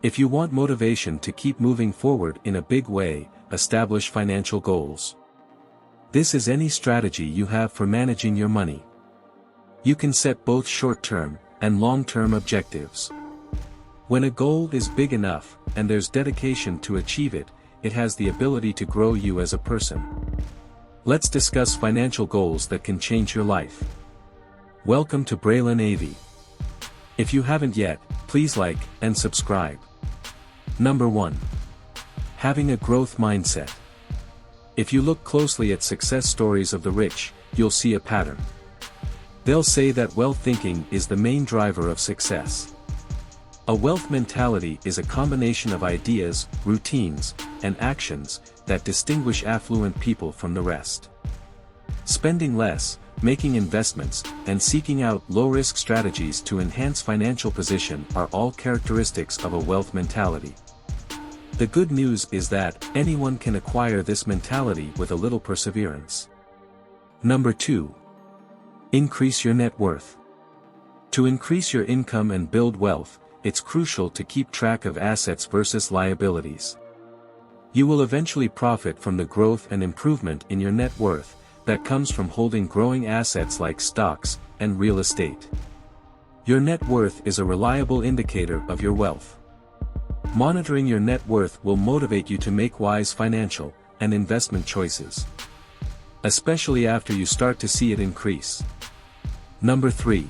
If you want motivation to keep moving forward in a big way, establish financial goals. This is any strategy you have for managing your money. You can set both short-term and long-term objectives. When a goal is big enough, and there's dedication to achieve it, it has the ability to grow you as a person. Let's discuss financial goals that can change your life. Welcome to Braylen AV. If you haven't yet, please like and subscribe. Number 1. Having a growth mindset. If you look closely at success stories of the rich, you'll see a pattern. They'll say that wealth thinking is the main driver of success. A wealth mentality is a combination of ideas, routines, and actions that distinguish affluent people from the rest. Spending less, making investments, and seeking out low-risk strategies to enhance financial position are all characteristics of a wealth mentality. The good news is that anyone can acquire this mentality with a little perseverance. Number 2. Increase your net worth. To increase your income and build wealth, it's crucial to keep track of assets versus liabilities. You will eventually profit from the growth and improvement in your net worth that comes from holding growing assets like stocks and real estate. Your net worth is a reliable indicator of your wealth. Monitoring your net worth will motivate you to make wise financial and investment choices, especially after you start to see it increase. Number 3.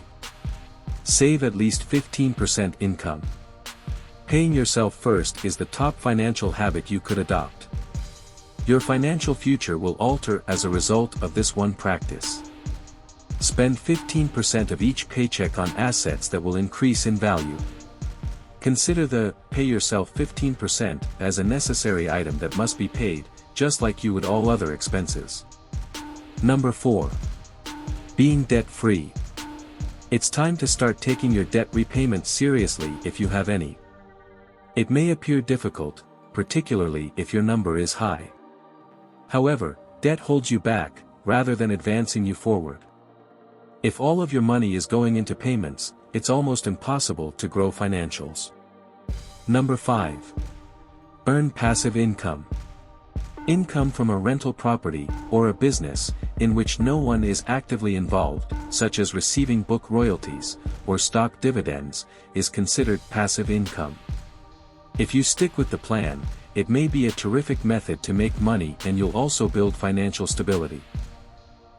Save at least 15% income. Paying yourself first is the top financial habit you could adopt. Your financial future will alter as a result of this one practice. Spend 15% of each paycheck on assets that will increase in value. Consider the pay yourself 15% as a necessary item that must be paid, just like you would all other expenses. Number 4. Being debt-free. It's time to start taking your debt repayment seriously if you have any. It may appear difficult, particularly if your number is high. However, debt holds you back, rather than advancing you forward. If all of your money is going into payments, it's almost impossible to grow financials. Number 5. Earn passive income. Income from a rental property, or a business, in which no one is actively involved, such as receiving book royalties, or stock dividends, is considered passive income. If you stick with the plan, it may be a terrific method to make money, and you'll also build financial stability.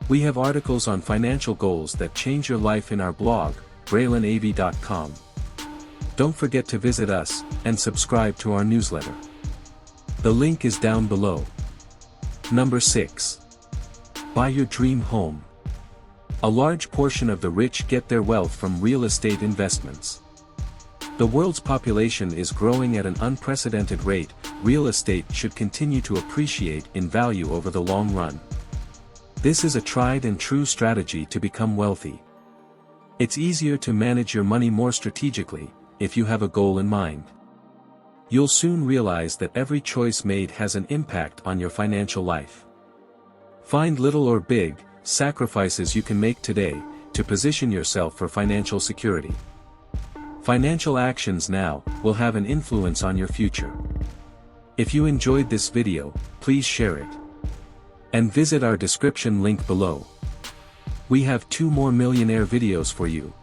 We have articles on financial goals that change your life in our blog, BraylenAV.com. Don't forget to visit us, and subscribe to our newsletter. The link is down below. Number 6. Buy your dream home. A large portion of the rich get their wealth from real estate investments. The world's population is growing at an unprecedented rate. Real estate should continue to appreciate in value over the long run. This is a tried and true strategy to become wealthy. It's easier to manage your money more strategically, if you have a goal in mind. You'll soon realize that every choice made has an impact on your financial life. Find little or big sacrifices you can make today to position yourself for financial security. Financial actions now will have an influence on your future. If you enjoyed this video, please share it. And visit our description link below. We have 2 more millionaire videos for you.